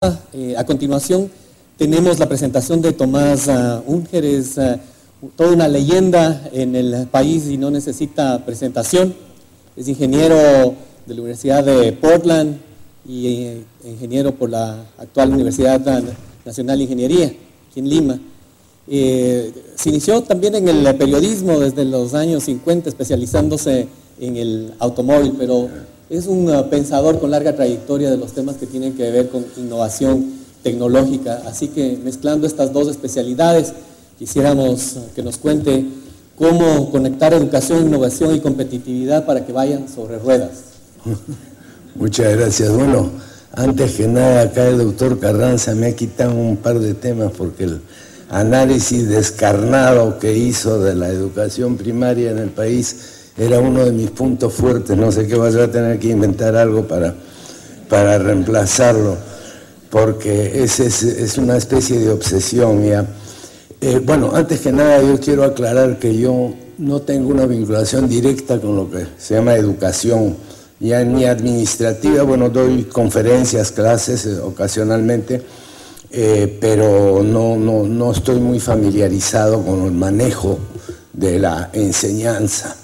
A continuación tenemos la presentación de Tomás Unger. Es toda una leyenda en el país y no necesita presentación. Es ingeniero de la Universidad de Portland y ingeniero por la actual Universidad Nacional de Ingeniería, aquí en Lima. Se inició también en el periodismo desde los años 50, especializándose en el automóvil, pero es un pensador con larga trayectoria de los temas que tienen que ver con innovación tecnológica. Así que mezclando estas dos especialidades, quisiéramos que nos cuente cómo conectar educación, innovación y competitividad para que vayan sobre ruedas. Muchas gracias. Bueno, antes que nada, acá el doctor Carranza me ha quitado un par de temas porque el análisis descarnado que hizo de la educación primaria en el país era uno de mis puntos fuertes. No sé qué vaya a tener que inventar algo para reemplazarlo, porque es una especie de obsesión ya. Bueno, antes que nada yo quiero aclarar que yo no tengo una vinculación directa con lo que se llama educación, ya ni administrativa. Bueno, doy conferencias, clases ocasionalmente, pero no estoy muy familiarizado con el manejo de la enseñanza.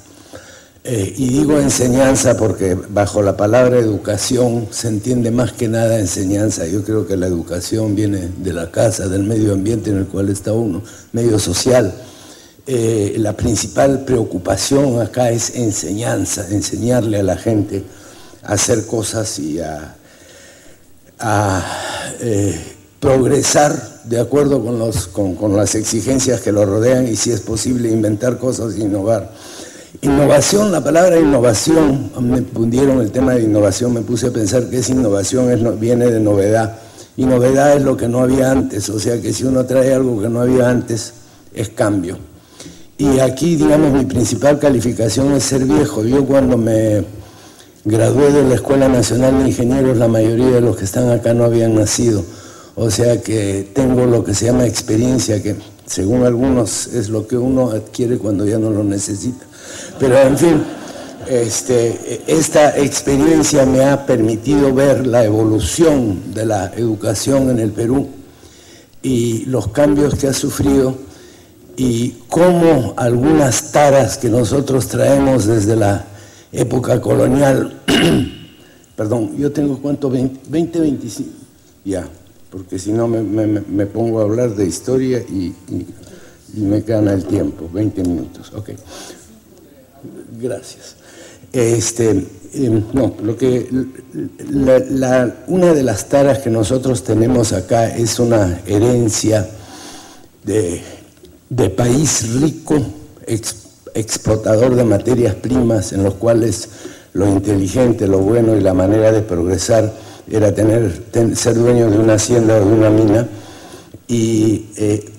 Y digo enseñanza porque bajo la palabra educación se entiende más que nada enseñanza. Yo creo que la educación viene de la casa, del medio ambiente en el cual está uno, medio social. La principal preocupación acá es enseñanza, enseñarle a la gente a hacer cosas y a progresar de acuerdo con las exigencias que lo rodean y, si es posible, inventar cosas e innovar. Innovación, la palabra innovación, me fundieron el tema de innovación, me puse a pensar que es innovación, viene de novedad, y novedad es lo que no había antes, o sea que si uno trae algo que no había antes, es cambio. Y aquí, digamos, mi principal calificación es ser viejo. Yo cuando me gradué de la Escuela Nacional de Ingenieros, la mayoría de los que están acá no habían nacido, o sea que tengo lo que se llama experiencia, que según algunos es lo que uno adquiere cuando ya no lo necesita. Pero en fin, esta experiencia me ha permitido ver la evolución de la educación en el Perú y los cambios que ha sufrido y cómo algunas taras que nosotros traemos desde la época colonial, perdón, yo tengo ¿cuánto? 20, 25, ya, porque si no me pongo a hablar de historia y me gana el tiempo, 20 minutos, ok. Gracias. Una de las taras que nosotros tenemos acá es una herencia de país rico, exportador de materias primas, en los cuales lo inteligente, lo bueno y la manera de progresar era ser dueño de una hacienda o de una mina, y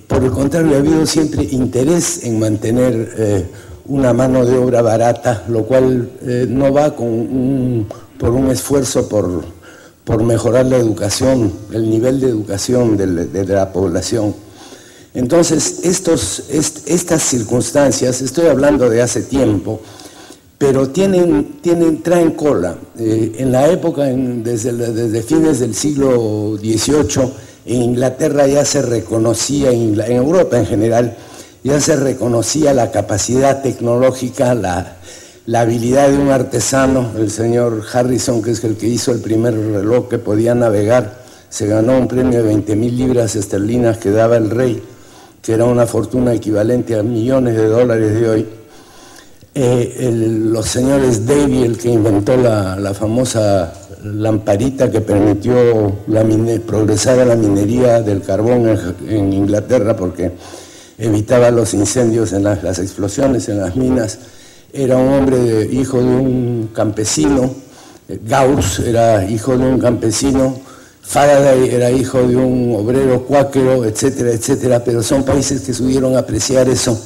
por el contrario ha habido siempre interés en mantener una mano de obra barata, lo cual no va por un esfuerzo por mejorar la educación, el nivel de educación de la población. Entonces, estas circunstancias, estoy hablando de hace tiempo, pero traen cola. En la época, desde fines del siglo XVIII, en Inglaterra ya se reconocía, en Europa en general, ya se reconocía la capacidad tecnológica, la habilidad de un artesano. El señor Harrison, que es el que hizo el primer reloj que podía navegar, se ganó un premio de 20.000 libras esterlinas que daba el rey, que era una fortuna equivalente a millones de dólares de hoy. Los señores Davy, el que inventó la famosa lamparita que permitió progresar a la minería del carbón en Inglaterra, porque evitaba los incendios, las explosiones en las minas. Era un hombre hijo de un campesino. Gauss era hijo de un campesino. Faraday era hijo de un obrero cuáquero, etcétera, etcétera. Pero son países que supieron apreciar eso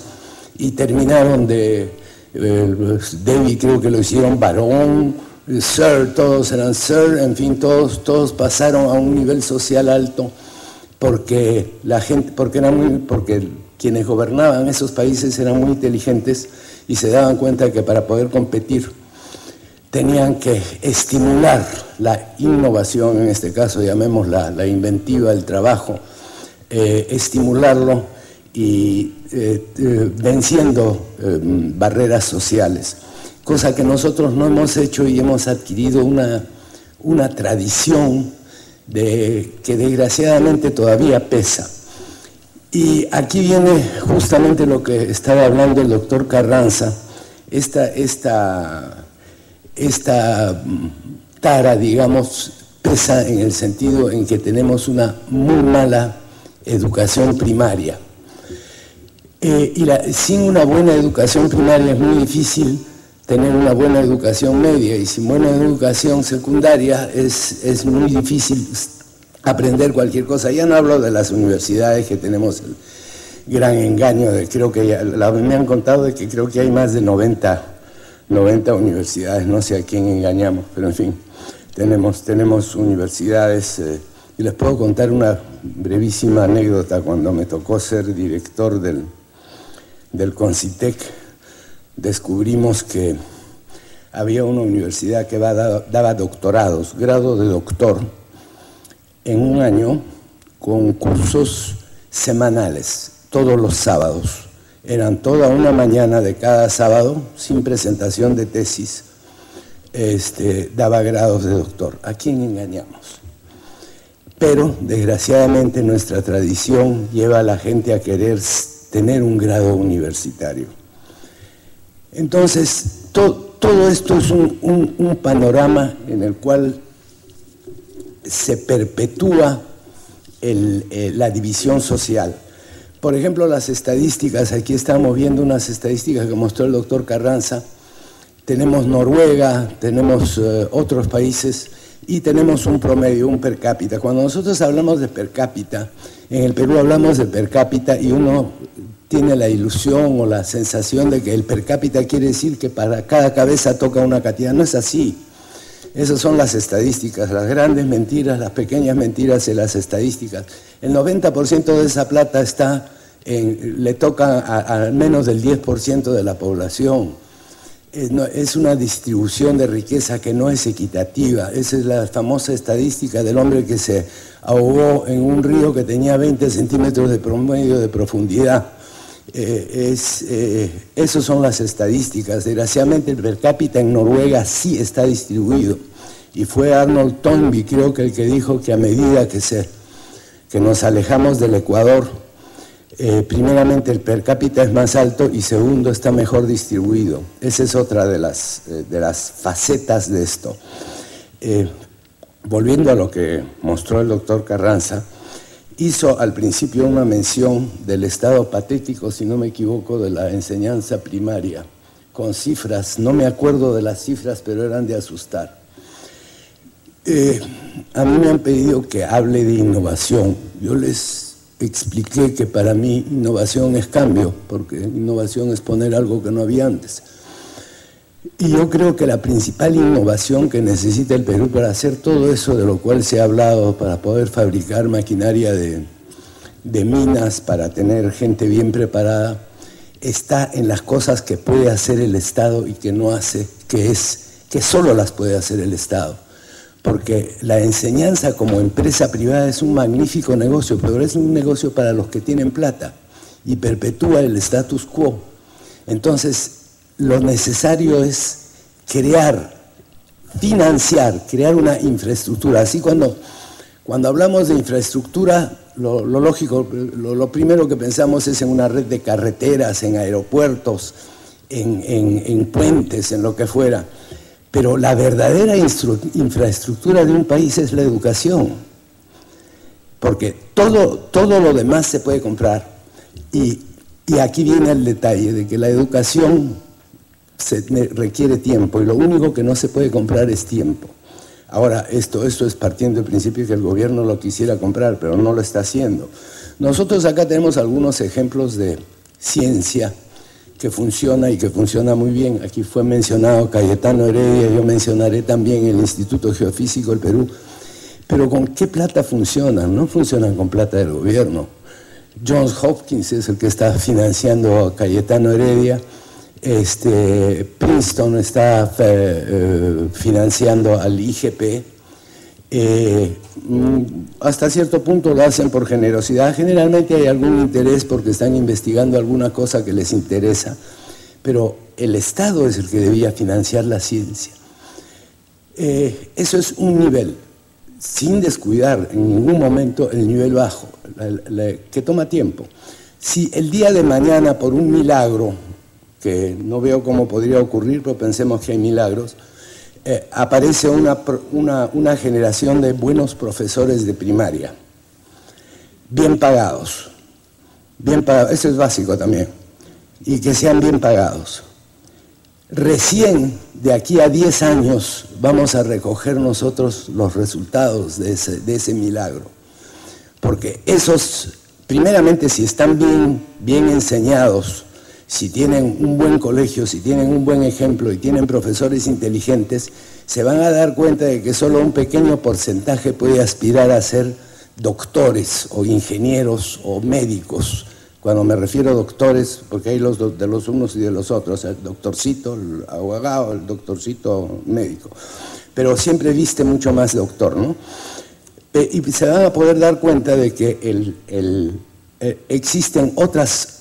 y terminaron Davy creo que lo hicieron barón, sir, todos eran sir, en fin, todos pasaron a un nivel social alto porque quienes gobernaban esos países eran muy inteligentes y se daban cuenta que para poder competir tenían que estimular la innovación, en este caso llamémosla la inventiva, el trabajo, estimularlo y venciendo barreras sociales, cosa que nosotros no hemos hecho y hemos adquirido una tradición que desgraciadamente todavía pesa. Y aquí viene justamente lo que estaba hablando el doctor Carranza, esta tara, digamos, pesa en el sentido en que tenemos una muy mala educación primaria. Sin una buena educación primaria es muy difícil tener una buena educación media, y sin buena educación secundaria es muy difícil aprender cualquier cosa. Ya no hablo de las universidades, que tenemos el gran engaño creo que me han contado de que creo que hay más de 90 universidades, no sé a quién engañamos, pero en fin, tenemos universidades. Y les puedo contar una brevísima anécdota. Cuando me tocó ser director del CONCITEC, descubrimos que había una universidad que daba doctorados, grado de doctor, en un año, con cursos semanales, todos los sábados. Eran toda una mañana de cada sábado, sin presentación de tesis, daba grados de doctor. ¿A quién engañamos? Pero, desgraciadamente, nuestra tradición lleva a la gente a querer tener un grado universitario. Entonces, todo esto es un panorama en el cual se perpetúa la división social. Por ejemplo, las estadísticas, aquí estamos viendo unas estadísticas que mostró el doctor Carranza. Tenemos Noruega, tenemos otros países y tenemos un promedio, un per cápita. Cuando nosotros hablamos de per cápita, en el Perú hablamos de per cápita y uno tiene la ilusión o la sensación de que el per cápita quiere decir que para cada cabeza toca una cantidad. No es así. Esas son las estadísticas, las grandes mentiras, las pequeñas mentiras de las estadísticas. El 90% de esa plata le toca al menos del 10% de la población. Es una distribución de riqueza que no es equitativa. Esa es la famosa estadística del hombre que se ahogó en un río que tenía 20 centímetros de promedio de profundidad. Esas son las estadísticas. Desgraciadamente el per cápita en Noruega sí está distribuido, y fue Arnold Toynbee, creo que el que dijo que a medida que nos alejamos del Ecuador, primeramente el per cápita es más alto y segundo está mejor distribuido. Esa es otra de las facetas de esto. Volviendo a lo que mostró el doctor Carranza, hizo al principio una mención del estado patético, si no me equivoco, de la enseñanza primaria, con cifras. No me acuerdo de las cifras, pero eran de asustar. A mí me han pedido que hable de innovación. Yo les expliqué que para mí innovación es cambio, porque innovación es poner algo que no había antes. Y yo creo que la principal innovación que necesita el Perú para hacer todo eso de lo cual se ha hablado, para poder fabricar maquinaria de minas, para tener gente bien preparada, está en las cosas que puede hacer el Estado y que no hace, que solo las puede hacer el Estado. Porque la enseñanza como empresa privada es un magnífico negocio, pero es un negocio para los que tienen plata y perpetúa el status quo. Entonces, lo necesario es financiar, crear una infraestructura. Así cuando hablamos de infraestructura, lo lógico, lo primero que pensamos es en una red de carreteras, en aeropuertos, en puentes, en lo que fuera. Pero la verdadera infraestructura de un país es la educación, porque todo lo demás se puede comprar. Y aquí viene el detalle de que la educación requiere tiempo, y lo único que no se puede comprar es tiempo. Ahora, esto es partiendo del principio que el gobierno lo quisiera comprar, pero no lo está haciendo. Nosotros acá tenemos algunos ejemplos de ciencia que funciona y que funciona muy bien. Aquí fue mencionado Cayetano Heredia, yo mencionaré también el Instituto Geofísico del Perú. Pero ¿con qué plata funcionan? No funcionan con plata del gobierno. Johns Hopkins es el que está financiando a Cayetano Heredia. Princeton está financiando al IGP. Hasta cierto punto lo hacen por generosidad. Generalmente hay algún interés porque están investigando alguna cosa que les interesa, pero el Estado es el que debía financiar la ciencia. Eso es un nivel, sin descuidar en ningún momento el nivel bajo, que toma tiempo. Si el día de mañana, por un milagro, que no veo cómo podría ocurrir, pero pensemos que hay milagros, aparece una generación de buenos profesores de primaria, bien pagados, eso es básico también, y que sean bien pagados. Recién de aquí a 10 años vamos a recoger nosotros los resultados de ese milagro, porque esos, primeramente, si están bien enseñados, si tienen un buen colegio, si tienen un buen ejemplo y tienen profesores inteligentes, se van a dar cuenta de que solo un pequeño porcentaje puede aspirar a ser doctores o ingenieros o médicos. Cuando me refiero a doctores, porque hay de los unos y de los otros, el doctorcito, el abogado, el doctorcito médico, pero siempre viste mucho más doctor, ¿no? Y se van a poder dar cuenta de que existen otras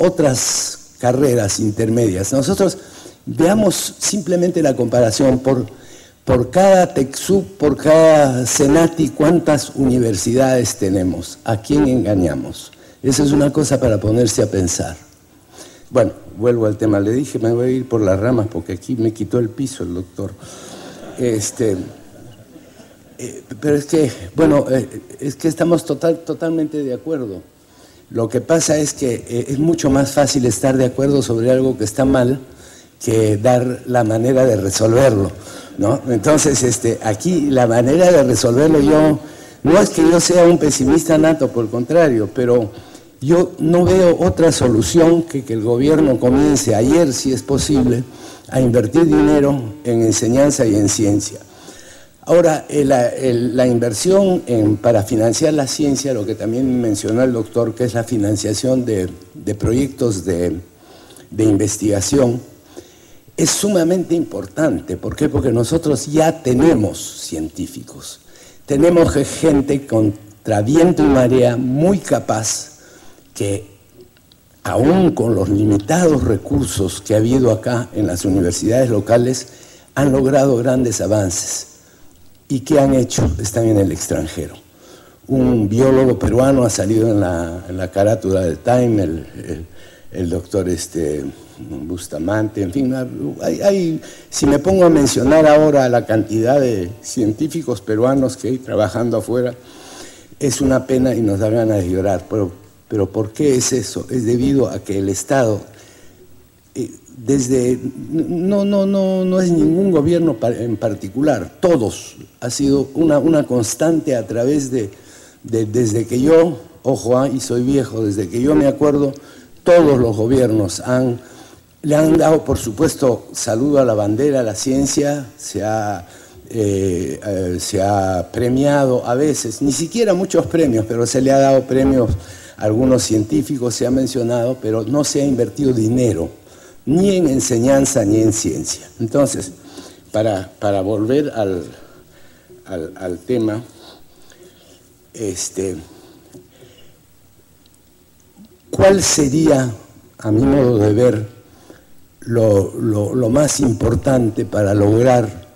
carreras intermedias. Nosotros veamos simplemente la comparación por cada TECSUC, por cada CENATI, cuántas universidades tenemos, a quién engañamos. Esa es una cosa para ponerse a pensar. Bueno, vuelvo al tema, le dije me voy a ir por las ramas porque aquí me quitó el piso el doctor. Pero es que, bueno, es que estamos totalmente de acuerdo. Lo que pasa es que es mucho más fácil estar de acuerdo sobre algo que está mal que dar la manera de resolverlo, ¿no? Entonces, aquí la manera de resolverlo, no es que yo sea un pesimista nato, por el contrario, pero yo no veo otra solución que el gobierno comience ayer, si es posible, a invertir dinero en enseñanza y en ciencia. Ahora, la inversión para financiar la ciencia, lo que también mencionó el doctor, que es la financiación de proyectos de investigación, es sumamente importante. ¿Por qué? Porque nosotros ya tenemos científicos, tenemos gente contra viento y marea muy capaz que, aún con los limitados recursos que ha habido acá en las universidades locales, han logrado grandes avances. ¿Y qué han hecho? Están en el extranjero. Un biólogo peruano ha salido en la carátula del Time, el doctor Bustamante, en fin, si me pongo a mencionar ahora la cantidad de científicos peruanos que hay trabajando afuera, es una pena y nos da ganas de llorar. Pero ¿por qué es eso? Es debido a que el Estado, no es ningún gobierno en particular, todos, ha sido una constante a través desde que yo, ojo, y soy viejo, desde que yo me acuerdo, todos los gobiernos le han dado, por supuesto, saludo a la bandera, a la ciencia, se ha premiado a veces, ni siquiera muchos premios, pero se le ha dado premios a algunos científicos, se ha mencionado, pero no se ha invertido dinero, ni en enseñanza ni en ciencia. Entonces, para volver al tema, ¿cuál sería, a mi modo de ver, lo más importante para lograr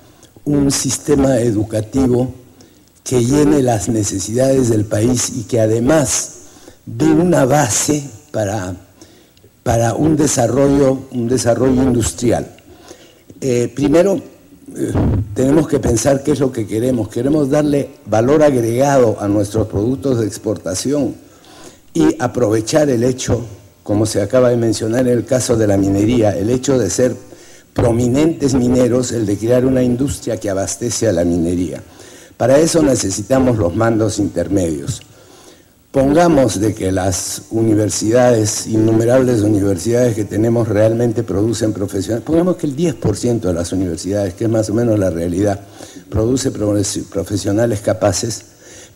un sistema educativo que llene las necesidades del país y que además dé una base para un desarrollo industrial? Primero, tenemos que pensar qué es lo que queremos. Queremos darle valor agregado a nuestros productos de exportación y aprovechar el hecho, como se acaba de mencionar en el caso de la minería, el hecho de ser prominentes mineros, el de crear una industria que abastece a la minería. Para eso necesitamos los mandos intermedios. Pongamos de que las universidades, innumerables universidades que tenemos realmente producen profesionales, pongamos que el 10% de las universidades, que es más o menos la realidad, produce profesionales capaces.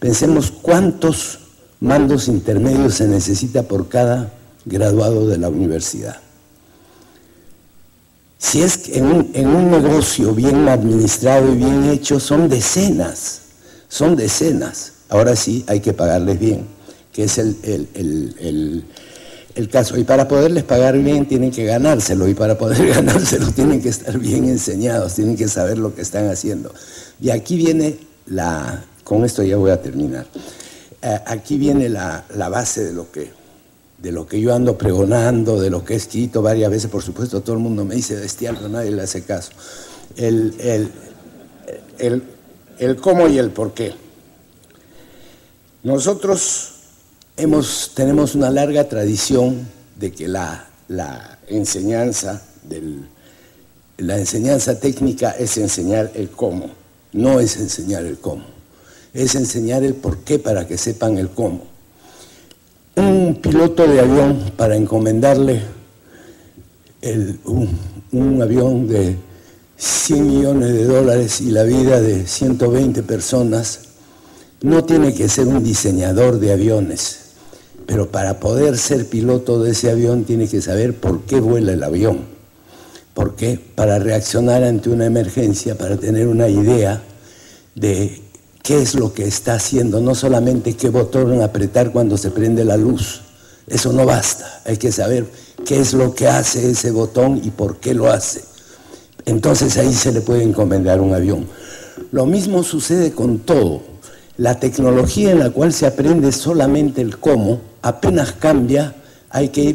Pensemos cuántos mandos intermedios se necesita por cada graduado de la universidad. Si es que en un negocio bien administrado y bien hecho, son decenas. Ahora sí hay que pagarles bien, que es el caso. Y para poderles pagar bien tienen que ganárselo, y para poder ganárselo tienen que estar bien enseñados, tienen que saber lo que están haciendo. Y aquí viene con esto ya voy a terminar, aquí viene la base de lo que yo ando pregonando, de lo que he escrito varias veces. Por supuesto, todo el mundo me dice bestial, pero nadie le hace caso. El cómo y el por qué. Nosotros tenemos una larga tradición de que la enseñanza técnica es enseñar el cómo, no es enseñar el cómo, es enseñar el por qué para que sepan el cómo. Un piloto de avión, para encomendarle un avión de $100 millones y la vida de 120 personas, no tiene que ser un diseñador de aviones, pero para poder ser piloto de ese avión tiene que saber por qué vuela el avión. ¿Por qué? Para reaccionar ante una emergencia, para tener una idea de qué es lo que está haciendo, no solamente qué botón apretar cuando se prende la luz. Eso no basta, hay que saber qué es lo que hace ese botón y por qué lo hace. Entonces ahí se le puede encomendar un avión. Lo mismo sucede con todo. La tecnología en la cual se aprende solamente el cómo, apenas cambia, hay que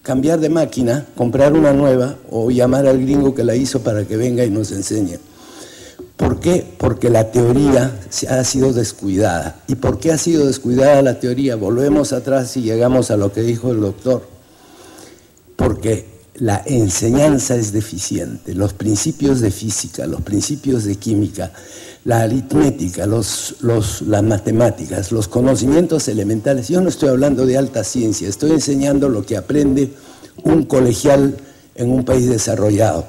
cambiar de máquina, comprar una nueva o llamar al gringo que la hizo para que venga y nos enseñe. ¿Por qué? Porque la teoría ha sido descuidada. ¿Y por qué ha sido descuidada la teoría? Volvemos atrás y llegamos a lo que dijo el doctor. Porque la enseñanza es deficiente. Los principios de física, los principios de química, la aritmética, las matemáticas, los conocimientos elementales. Yo no estoy hablando de alta ciencia, estoy enseñando lo que aprende un colegial en un país desarrollado.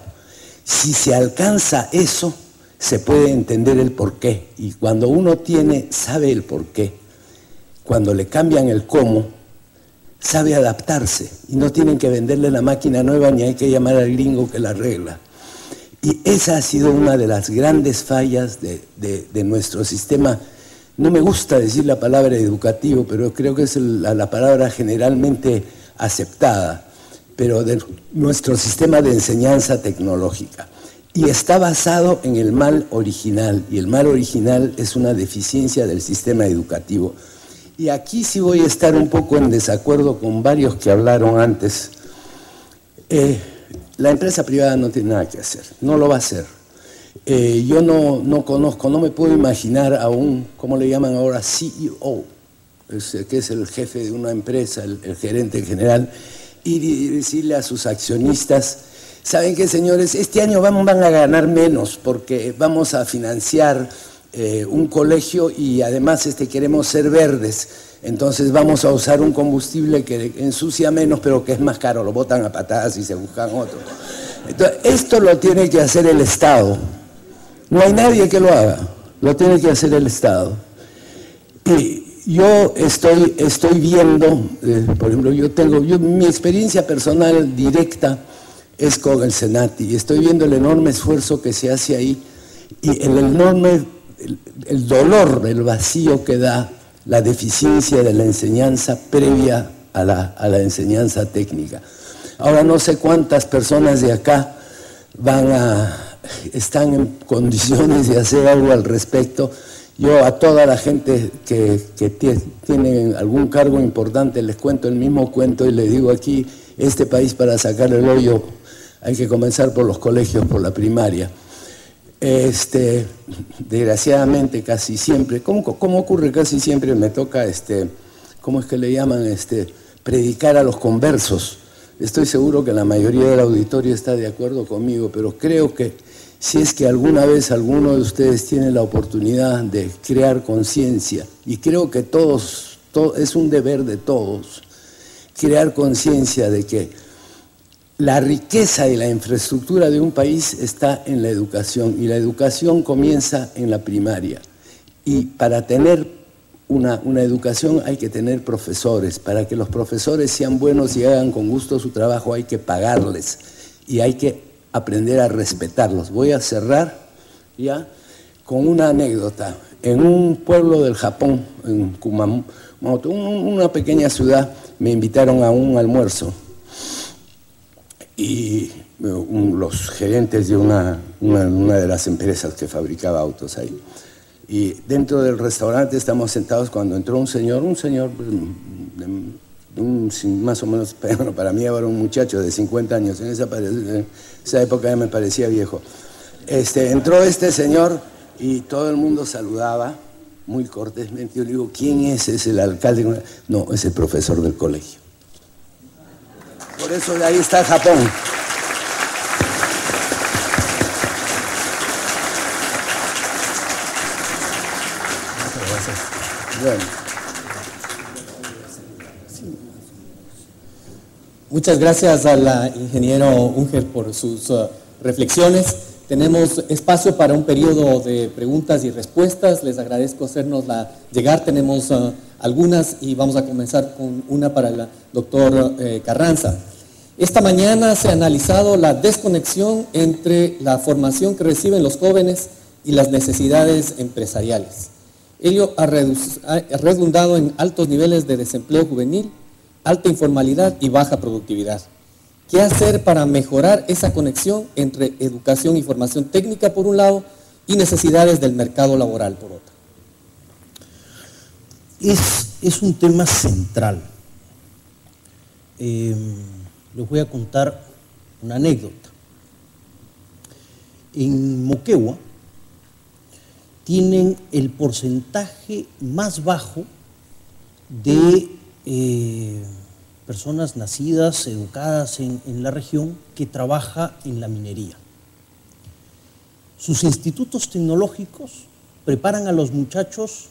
Si se alcanza eso, se puede entender el porqué. Y cuando uno sabe el porqué, cuando le cambian el cómo, sabe adaptarse y no tienen que venderle la máquina nueva ni hay que llamar al gringo que la arregla. Y esa ha sido una de las grandes fallas de nuestro sistema. No me gusta decir la palabra educativo, pero creo que es la palabra generalmente aceptada, pero de nuestro sistema de enseñanza tecnológica. Y está basado en el mal original, y el mal original es una deficiencia del sistema educativo. Y aquí sí voy a estar un poco en desacuerdo con varios que hablaron antes. La empresa privada no tiene nada que hacer, no lo va a hacer. Yo no conozco, no me puedo imaginar a ¿cómo le llaman ahora? CEO, que es el jefe de una empresa, el gerente general, y decirle a sus accionistas: ¿saben qué, señores? Este año van a ganar menos porque vamos a financiar un colegio y además queremos ser verdes. Entonces vamos a usar un combustible que ensucia menos, pero que es más caro, lo botan a patadas y se buscan otro. Entonces, esto lo tiene que hacer el Estado. No hay nadie que lo haga, lo tiene que hacer el Estado. Y yo estoy viendo, por ejemplo, mi experiencia personal directa es con el Senati, y estoy viendo el enorme esfuerzo que se hace ahí, y el dolor, el vacío que da la deficiencia de la enseñanza previa a la enseñanza técnica. Ahora no sé cuántas personas de acá están en condiciones de hacer algo al respecto. Yo a toda la gente que tiene algún cargo importante les cuento el mismo cuento y les digo: aquí, este país, para sacar el hoyo hay que comenzar por los colegios, por la primaria. Desgraciadamente casi siempre, ¿cómo ocurre casi siempre? Me toca, ¿cómo es que le llaman? Predicar a los conversos. Estoy seguro que la mayoría del auditorio está de acuerdo conmigo, pero creo que si es que alguna vez alguno de ustedes tiene la oportunidad de crear conciencia, y creo que es un deber de todos, crear conciencia de que la riqueza y la infraestructura de un país está en la educación, y la educación comienza en la primaria. Y para tener una educación hay que tener profesores. Para que los profesores sean buenos y hagan con gusto su trabajo hay que pagarles, y hay que aprender a respetarlos. Voy a cerrar ya con una anécdota. En un pueblo del Japón, en Kumamoto, una pequeña ciudad, me invitaron a un almuerzo y los gerentes de una de las empresas que fabricaba autos ahí. Y dentro del restaurante estamos sentados cuando entró un señor más o menos, bueno, para mí era un muchacho de 50 años, en esa época ya me parecía viejo. Entró este señor y todo el mundo saludaba muy cortésmente. Yo le digo, ¿quién es? ¿Es el alcalde? No, es el profesor del colegio. Por eso de ahí está Japón. Bueno. Muchas gracias al ingeniero Unger por sus reflexiones. Tenemos espacio para un periodo de preguntas y respuestas. Les agradezco hacernosla llegar. Tenemos algunas y vamos a comenzar con una para el doctor Carranza. Esta mañana se ha analizado la desconexión entre la formación que reciben los jóvenes y las necesidades empresariales. Ello ha redundado en altos niveles de desempleo juvenil, alta informalidad y baja productividad. ¿Qué hacer para mejorar esa conexión entre educación y formación técnica por un lado y necesidades del mercado laboral por otro? Es un tema central. Les voy a contar una anécdota. En Moquegua tienen el porcentaje más bajo de personas nacidas, educadas en la región, que trabaja en la minería. Sus institutos tecnológicos preparan a los muchachos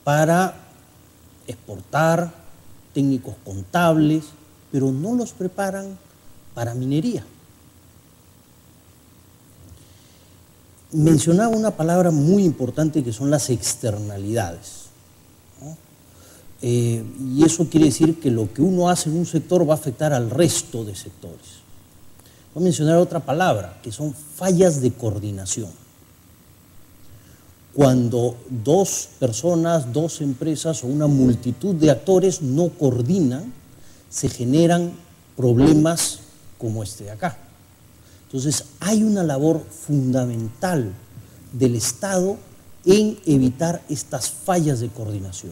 para exportar, técnicos contables, pero no los preparan para minería. Mencionaba una palabra muy importante que son las externalidades, ¿no? Y eso quiere decir que lo que uno hace en un sector va a afectar al resto de sectores. Voy a mencionar otra palabra, que son fallas de coordinación. Cuando dos personas, dos empresas o una multitud de actores no coordinan, se generan problemas como este de acá. Entonces, hay una labor fundamental del Estado en evitar estas fallas de coordinación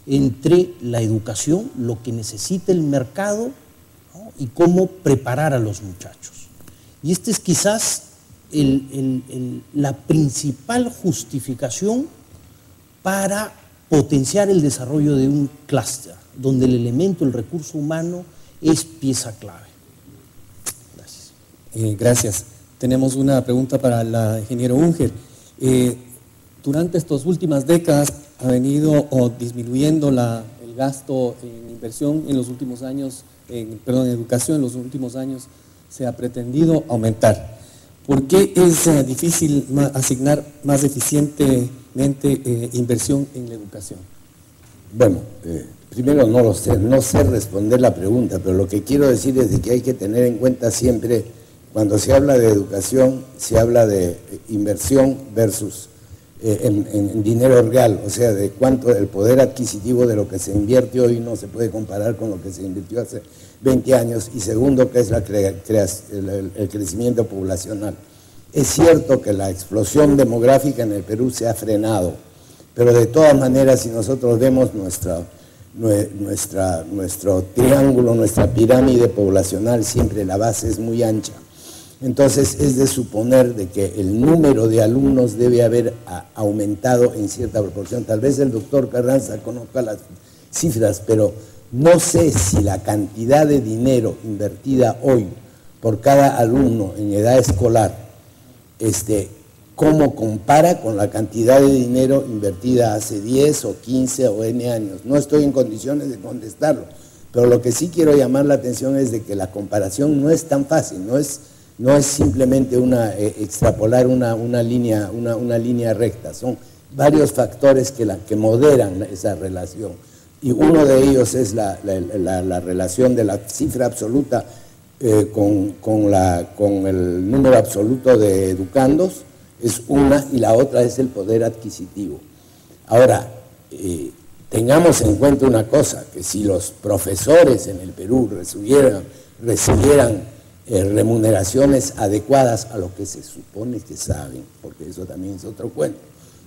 entre la educación, lo que necesita el mercado, ¿no? Y cómo preparar a los muchachos. Y esta es quizás la principal justificación para potenciar el desarrollo de un clúster, donde el elemento, el recurso humano, es pieza clave. Gracias. Tenemos una pregunta para el ingeniero Unger. Durante estas últimas décadas ha venido disminuyendo el gasto en inversión en los últimos años, en educación en los últimos años se ha pretendido aumentar. ¿Por qué es difícil asignar más eficientemente inversión en la educación? Bueno, primero no sé responder la pregunta, pero lo que quiero decir es de que hay que tener en cuenta siempre, cuando se habla de educación, se habla de inversión versus en dinero real, o sea, de cuánto el poder adquisitivo de lo que se invierte hoy no se puede comparar con lo que se invirtió hace 20 años, y segundo, que es el crecimiento poblacional. Es cierto que la explosión demográfica en el Perú se ha frenado, pero de todas maneras, si nosotros vemos nuestro triángulo, nuestra pirámide poblacional, siempre la base es muy ancha. Entonces es de suponer de que el número de alumnos debe haber aumentado en cierta proporción. Tal vez el doctor Carranza conozca las cifras, pero no sé si la cantidad de dinero invertida hoy por cada alumno en edad escolar, cómo compara con la cantidad de dinero invertida hace 10 o 15 o N años. No estoy en condiciones de contestarlo, pero lo que sí quiero llamar la atención es de que la comparación no es tan fácil, no es simplemente extrapolar una línea recta, son varios factores que moderan esa relación, y uno de ellos es la relación de la cifra absoluta con el número absoluto de educandos, es una, y la otra es el poder adquisitivo. Ahora, tengamos en cuenta una cosa, que si los profesores en el Perú recibieran remuneraciones adecuadas a lo que se supone que saben, porque eso también es otro cuento,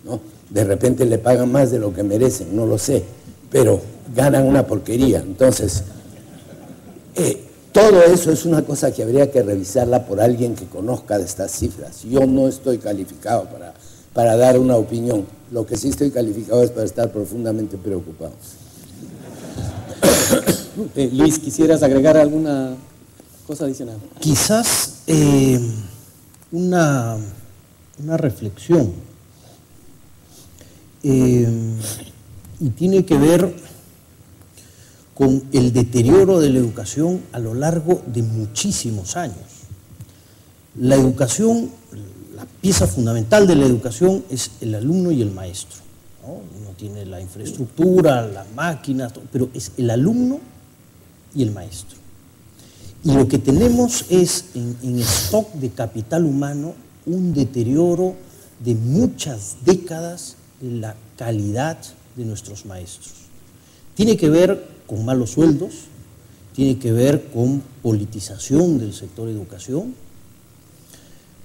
¿no? De repente le pagan más de lo que merecen, no lo sé, pero ganan una porquería. Entonces, todo eso es una cosa que habría que revisarla por alguien que conozca de estas cifras. Yo no estoy calificado para dar una opinión. Lo que sí estoy calificado es para estar profundamente preocupado. Luis, ¿quisieras agregar alguna cosa adicional? Quizás una reflexión, y tiene que ver con el deterioro de la educación a lo largo de muchísimos años. La educación, la pieza fundamental de la educación es el alumno y el maestro, ¿no? Uno tiene la infraestructura, las máquinas, pero es el alumno y el maestro. Y lo que tenemos es en stock de capital humano un deterioro de muchas décadas de la calidad de nuestros maestros. Tiene que ver con malos sueldos, tiene que ver con politización del sector educación,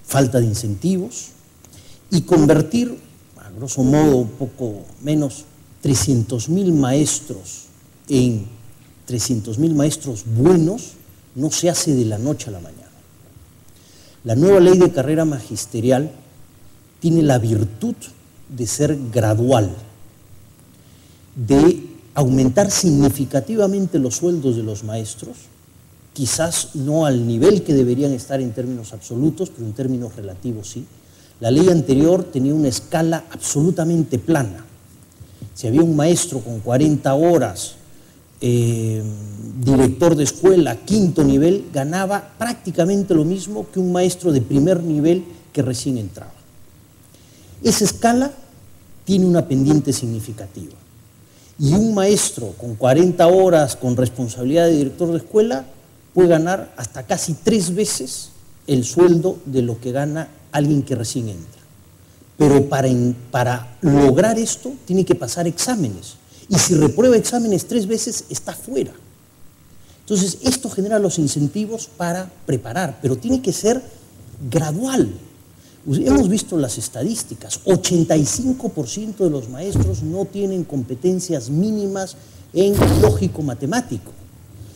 falta de incentivos, y convertir, a grosso modo, un poco menos, 300.000 maestros en 300.000 maestros buenos no se hace de la noche a la mañana. La nueva ley de carrera magisterial tiene la virtud de ser gradual, de aumentar significativamente los sueldos de los maestros, quizás no al nivel que deberían estar en términos absolutos, pero en términos relativos sí. La ley anterior tenía una escala absolutamente plana. Si había un maestro con 40 horas, director de escuela, quinto nivel, ganaba prácticamente lo mismo que un maestro de primer nivel que recién entraba. Esa escala tiene una pendiente significativa. Y un maestro con 40 horas con responsabilidad de director de escuela puede ganar hasta casi 3 veces el sueldo de lo que gana alguien que recién entra. Pero para lograr esto tiene que pasar exámenes. Y si reprueba exámenes 3 veces, está fuera. Entonces, esto genera los incentivos para preparar, pero tiene que ser gradual. Hemos visto las estadísticas, 85% de los maestros no tienen competencias mínimas en lógico-matemático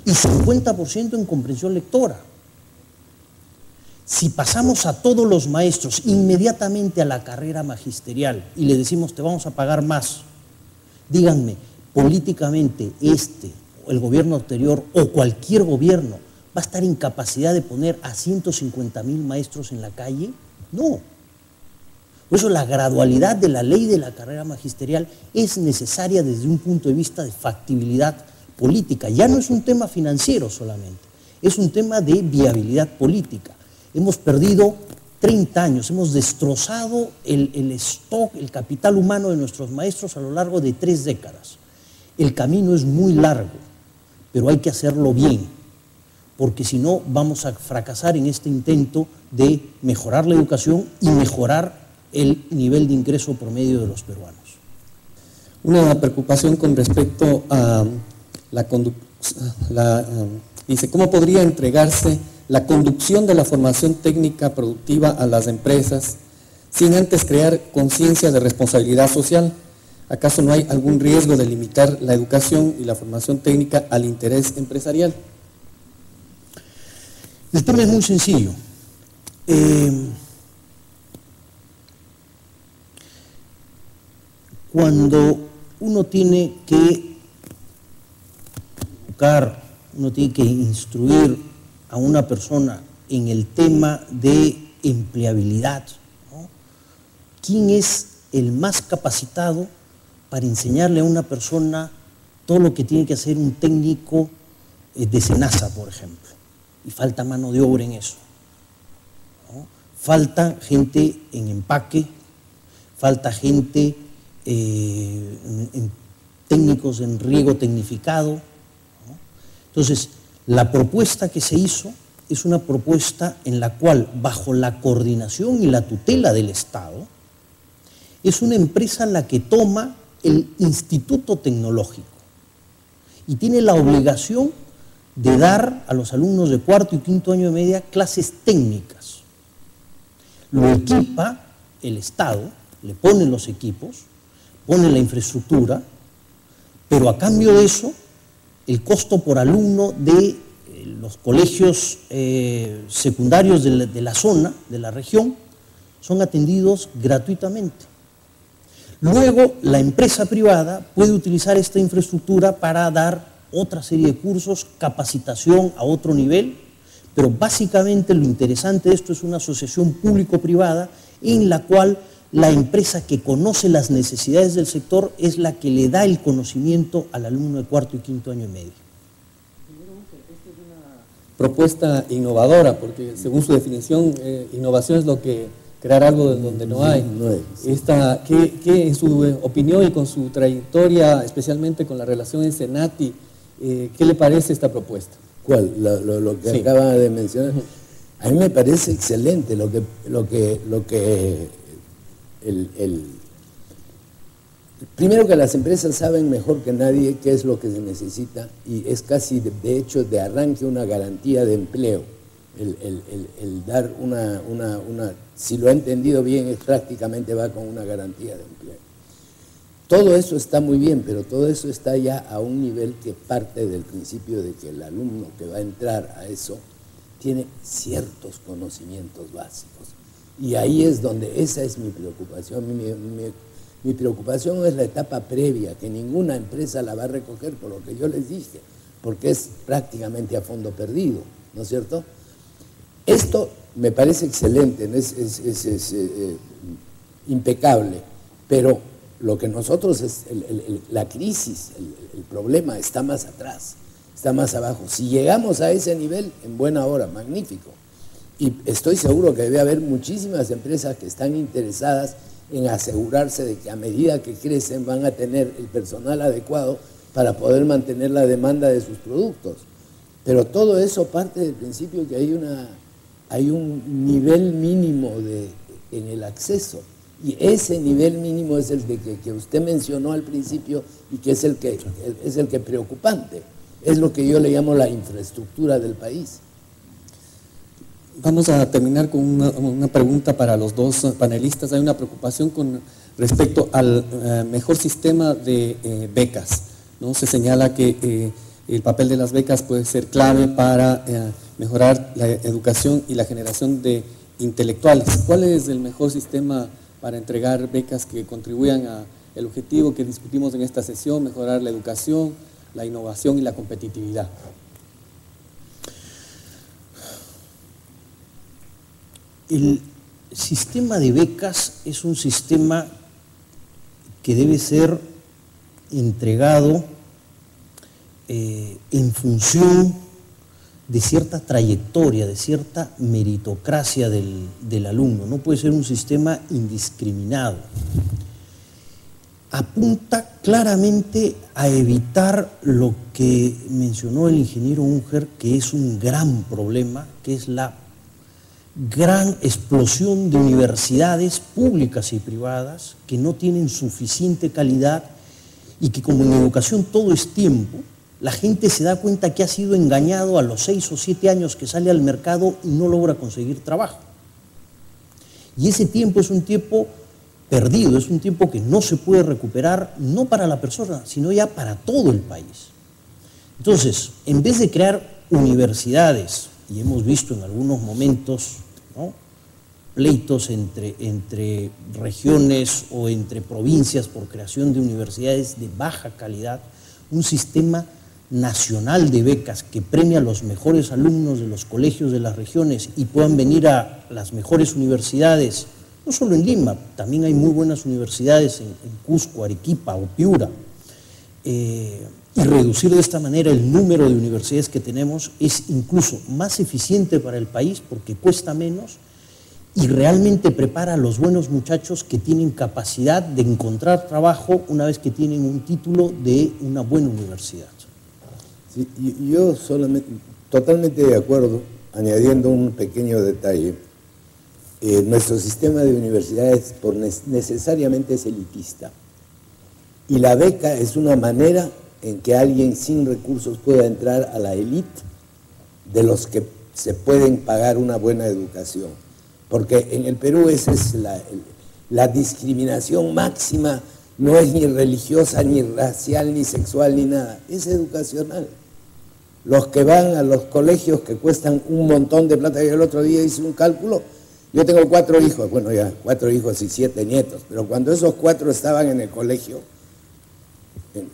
y 50% en comprensión lectora. Si pasamos a todos los maestros inmediatamente a la carrera magisterial y le decimos te vamos a pagar más, díganme, políticamente el gobierno anterior o cualquier gobierno va a estar en capacidad de poner a 150.000 maestros en la calle. No. Por eso la gradualidad de la ley de la carrera magisterial es necesaria desde un punto de vista de factibilidad política. Ya no es un tema financiero solamente, es un tema de viabilidad política. Hemos perdido 30 años, hemos destrozado el stock, el capital humano de nuestros maestros a lo largo de 3 décadas. El camino es muy largo, pero hay que hacerlo bien, porque si no vamos a fracasar en este intento de mejorar la educación y mejorar el nivel de ingreso promedio de los peruanos. Una preocupación con respecto a dice, ¿cómo podría entregarse la conducción de la formación técnica productiva a las empresas sin antes crear conciencia de responsabilidad social? ¿Acaso no hay algún riesgo de limitar la educación y la formación técnica al interés empresarial? El tema es muy sencillo. Cuando uno tiene que educar, uno tiene que instruir a una persona en el tema de empleabilidad, ¿no? ¿Quién es el más capacitado para enseñarle a una persona todo lo que tiene que hacer un técnico de SENASA, por ejemplo? Y falta mano de obra en eso, ¿no? Falta gente en empaque, falta gente en técnicos en riego tecnificado, ¿no? Entonces, la propuesta que se hizo es una propuesta en la cual, bajo la coordinación y la tutela del Estado, es una empresa la que toma el instituto tecnológico y tiene la obligación de dar a los alumnos de cuarto y quinto año de media clases técnicas. Lo equipa el Estado, le pone los equipos, pone la infraestructura, pero a cambio de eso, el costo por alumno de los colegios secundarios de la zona, de la región, son atendidos gratuitamente. Luego, la empresa privada puede utilizar esta infraestructura para dar otra serie de cursos, capacitación a otro nivel, pero básicamente lo interesante de esto es una asociación público-privada en la cual la empresa que conoce las necesidades del sector es la que le da el conocimiento al alumno de cuarto y quinto año y medio. Esta es una propuesta innovadora, porque según su definición, innovación es lo que crear algo donde no hay. ¿Qué en su opinión y con su trayectoria, especialmente con la relación en Senati, qué le parece esta propuesta? ¿Cuál? Lo que acaba de mencionar. A mí me parece excelente primero que las empresas saben mejor que nadie qué es lo que se necesita y es casi de hecho de arranque una garantía de empleo. El dar si lo ha entendido bien, es prácticamente va con una garantía de empleo. Todo eso está muy bien, pero todo eso está ya a un nivel que parte del principio de que el alumno que va a entrar a eso tiene ciertos conocimientos básicos. Y ahí es donde esa es mi preocupación. Mi preocupación es la etapa previa, que ninguna empresa la va a recoger por lo que yo les dije, porque es prácticamente a fondo perdido, ¿no es cierto? Esto me parece excelente, es impecable, pero lo que nosotros la crisis, el problema está más atrás, está más abajo. Si llegamos a ese nivel, en buena hora, magnífico. Y estoy seguro que debe haber muchísimas empresas que están interesadas en asegurarse de que a medida que crecen van a tener el personal adecuado para poder mantener la demanda de sus productos. Pero todo eso parte del principio que hay un nivel mínimo en el acceso. Y ese nivel mínimo es el que usted mencionó al principio y que es el que es preocupante. Es lo que yo le llamo la infraestructura del país. Vamos a terminar con una pregunta para los dos panelistas. Hay una preocupación con respecto al mejor sistema de becas, ¿no? Se señala que el papel de las becas puede ser clave para mejorar la educación y la generación de intelectuales. ¿Cuál es el mejor sistema para entregar becas que contribuyan al objetivo que discutimos en esta sesión, mejorar la educación, la innovación y la competitividad? El sistema de becas es un sistema que debe ser entregado en función de cierta trayectoria, de cierta meritocracia del alumno. No puede ser un sistema indiscriminado. Apunta claramente a evitar lo que mencionó el ingeniero Unger, que es un gran problema, que es la gran explosión de universidades públicas y privadas que no tienen suficiente calidad y que, como en educación todo es tiempo, la gente se da cuenta que ha sido engañado a los 6 o 7 años que sale al mercado y no logra conseguir trabajo. Y ese tiempo es un tiempo perdido, es un tiempo que no se puede recuperar, no para la persona, sino ya para todo el país. Entonces, en vez de crear universidades, y hemos visto en algunos momentos, ¿no?, pleitos entre regiones o entre provincias por creación de universidades de baja calidad, un sistema nacional de becas que premia a los mejores alumnos de los colegios de las regiones y puedan venir a las mejores universidades, no solo en Lima, también hay muy buenas universidades en Cusco, Arequipa o Piura, y reducir de esta manera el número de universidades que tenemos es incluso más eficiente para el país porque cuesta menos y realmente prepara a los buenos muchachos que tienen capacidad de encontrar trabajo una vez que tienen un título de una buena universidad. Sí, yo totalmente de acuerdo. añadiendo un pequeño detalle. Nuestro sistema de universidades necesariamente es elitista. Y la beca es una manera en que alguien sin recursos pueda entrar a la élite de los que se pueden pagar una buena educación. Porque en el Perú esa es la discriminación máxima, no es ni religiosa, ni racial, ni sexual, ni nada, es educacional. Los que van a los colegios que cuestan un montón de plata, yo el otro día hice un cálculo, yo tengo 4 hijos, bueno ya, 4 hijos y 7 nietos, pero cuando esos 4 estaban en el colegio,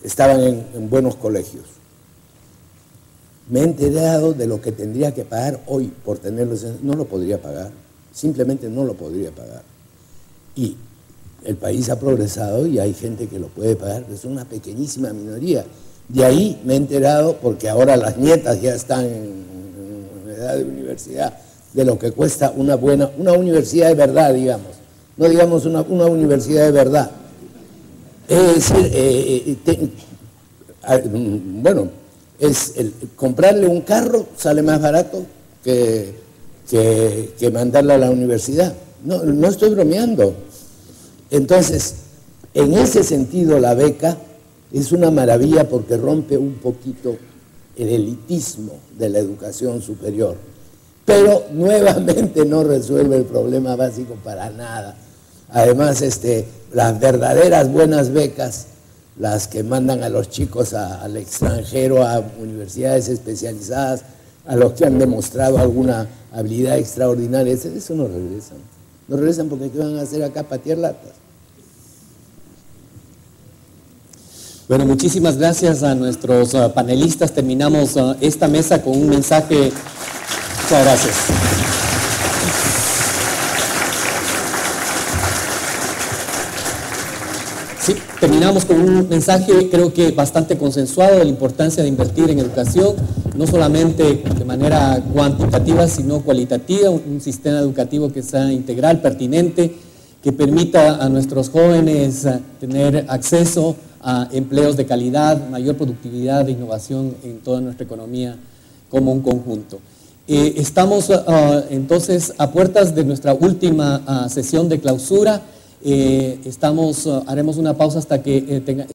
estaban en buenos colegios. Me he enterado de lo que tendría que pagar hoy por tenerlos, no lo podría pagar, simplemente no lo podría pagar. Y el país ha progresado y hay gente que lo puede pagar, pero es una pequeñísima minoría. De ahí me he enterado, porque ahora las nietas ya están en edad de universidad, de lo que cuesta una universidad de verdad, digamos. No digamos una universidad de verdad. Es decir, bueno, comprarle un carro sale más barato que mandarla a la universidad. No estoy bromeando. Entonces, en ese sentido la beca es una maravilla porque rompe un poquito el elitismo de la educación superior, pero nuevamente no resuelve el problema básico para nada. Además, las verdaderas buenas becas, las que mandan a los chicos al extranjero, a universidades especializadas, a los que han demostrado alguna habilidad extraordinaria, eso no regresan. No regresan porque ¿qué van a hacer acá? Patear latas. Bueno, muchísimas gracias a nuestros panelistas. Terminamos esta mesa con un mensaje. Muchas gracias. Sí, terminamos con un mensaje creo que bastante consensuado de la importancia de invertir en educación, no solamente de manera cuantitativa, sino cualitativa, un sistema educativo que sea integral, pertinente, que permita a nuestros jóvenes tener acceso a empleos de calidad, mayor productividad e innovación en toda nuestra economía como un conjunto. Estamos entonces a puertas de nuestra última sesión de clausura. Haremos una pausa hasta que